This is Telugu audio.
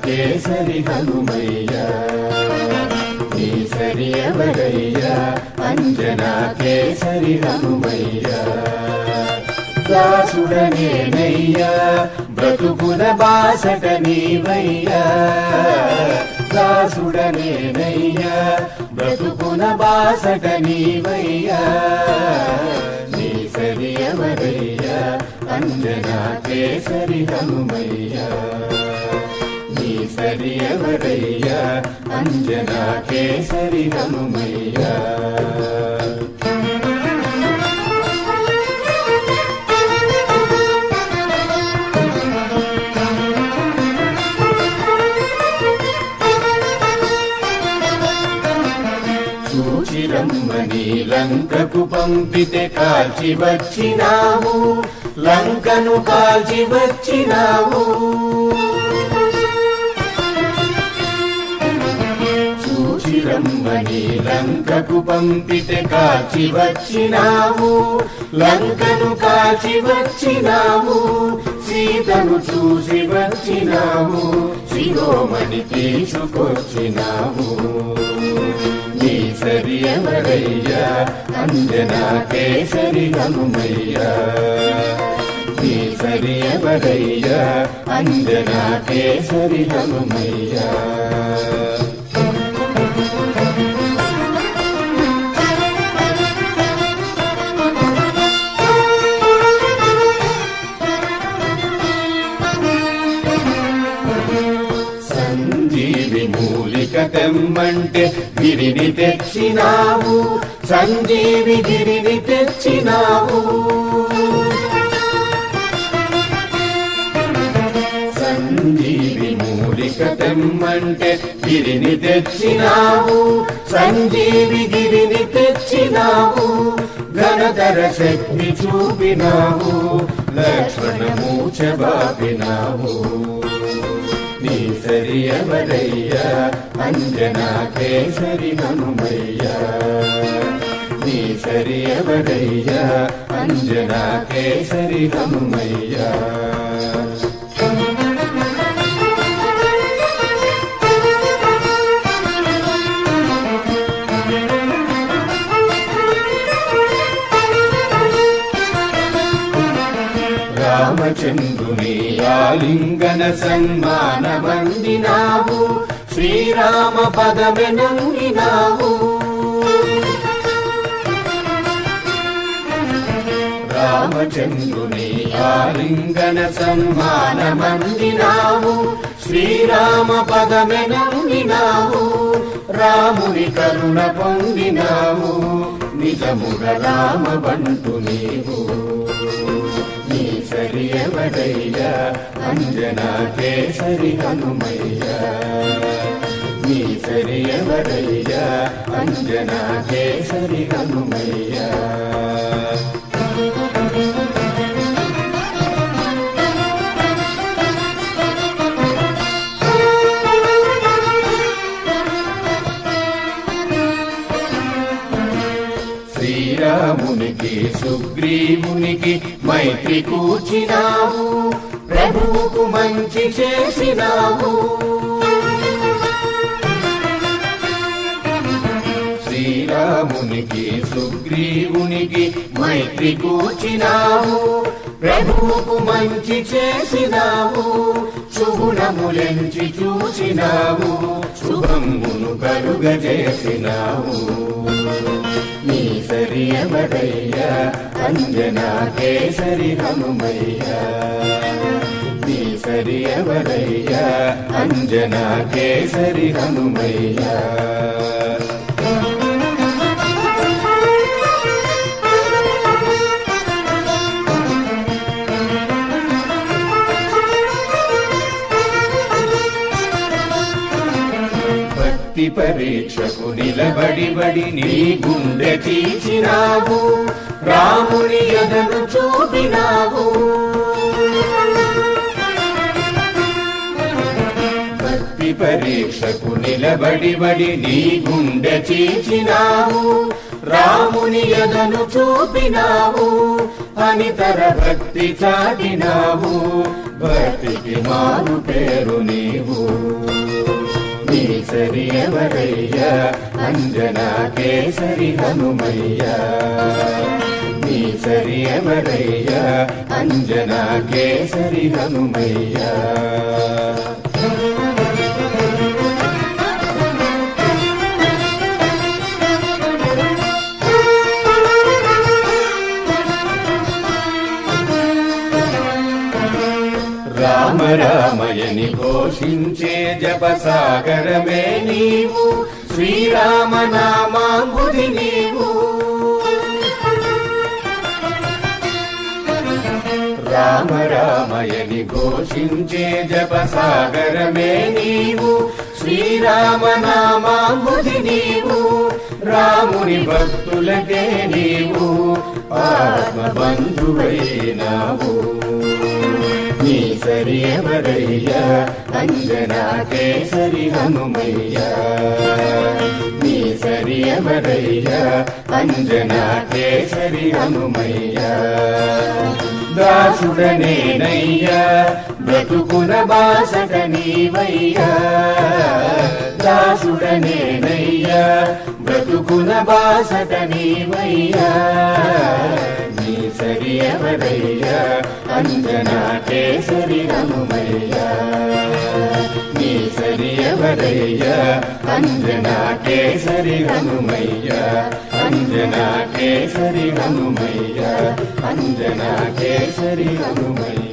కేసరి హనుమయ్య నీ సరి ఎవరయ్యా అంజనా కేసరి హనుమయ్య దాసుడనేనయ్యా బ్రతుకుల బాసట నీవయ్యా దాసుడనేనయ్యా బ్రతుకుల బాసట నీవయ్యా నీ సరి ఎవరయ్యా అంజనా కేసరి హనుమయ్య నీ సరి ఎవరయ్యా అంజనా కేసరి హనుమయ్య చూచిరమ్మని లంకకు పంపితే కాల్చి వచ్చినావు లంకను కాల్చి వచ్చినావు చూచిరమ్మని లంకకు పంపితే కాల్చి వచ్చినావు లంకను కాల్చి వచ్చినావు సీతను చూసి వచ్చినావు శిరోమణి తీసుకొచ్చినావు నీ సరి ఎవరయ్యా అంజనా కేసరి హనుమయ్య నీ సరి ఎవరయ్యా అంజనా కేసరి హనుమయ్య సంజీవి మూలిక తెమ్మంటే గిరిని తెచ్చినావు సంజీవి గిరిని తెచ్చినావు సంజీవి మూలిక తెమ్మంటే గిరిని తెచ్చినావు సంజీవి గిరిని తెచ్చినావు ఘనతర శక్తి చూపినావు లక్ష్మణ మూచ బాపినావు నీ సరి ఎవరయ్యా అంజనా కేసరి హనుమయ్య నీ సరి ఎవరయ్యా అంజనా కేసరి హనుమయ్య రామచంద్రుని ఆలింగన సన్మానమందినావు శ్రీరామ పదమెనంగినావు రామచంద్రుని ఆలింగన సన్మానమందినావు శ్రీరామ పదమెనంగినావు రాముని కరుణ పొందినావు నిజముగ రామ బంటు నీవు నీ సరి ఎవరయ్యా అంజనా కేసరి హనుమయ్య నీ సరి ఎవరయ్యా అంజనా కేసరి హనుమయ్య శ్రీరామునికి సుగ్రీవునికి మైత్రి కూర్చినావు ప్రభువుకు మంచి చేసినావు శ్రీరామునికి సుగ్రీవునికి మైత్రి కూర్చినావు ప్రభువుకు మంచి చేసినావు శుభునములెంచి చూసినావు శుభమును కలుగజేసినావు నీ సరి ఎవరయ్యా అంజనా కేసరి హనుమయ్య నీ సరి ఎవరయ్యా అంజనా కేసరి హనుమయ్య భక్తి పరీక్షకు నిలబడి నీ గుండె చీచినావు రాముని ఎదను చూపినావు భక్తి పరీక్షకు నిలబడి నీ గుండె చీచినావు రాముని ఎదను చూపినావు అనితర భక్తి చాటినావు భక్తికి మారు పేరు నీవు. నీ సరి ఎవరయ్యా అంజనా కేసరి హనుమయ్యా. నీ సరి ఎవరయ్యా అంజనా కేసరి హనుమయ్యా. రామ రామయని ఘోషించే జపసాగరమే నీవు. శ్రీరామ నామాంబుది నీవు. రామ రామయని ఘోషించే జపసాగరమే నీవు. శ్రీరామ నామాంబుది నీవు. రాముని భక్తులకే నీవు ఆత్మబంధువైనావు. నీ సరి ఎవరయ్యా అంజనా కేసరి హనుమయ్యా. నీ సరి ఎవరయ్యా అంజనా కేసరి హనుమయ్యా. దాసుడనేనయ్యా బ్రతుకున బాసట నీవయ్యా. దాసుడనేనయ్యా బ్రతుకున బాసట నీవయ్యా. నీ సరి ఎవరయ్యా అంజనా కేసరి హనుమయ్యా. నీ సరి ఎవరయ్యా అంజనా కేసరి హనుమయ్యా. అంజనా కేసరి హనుమయ్యా. అంజనా కేసరి హనుమయ్యా.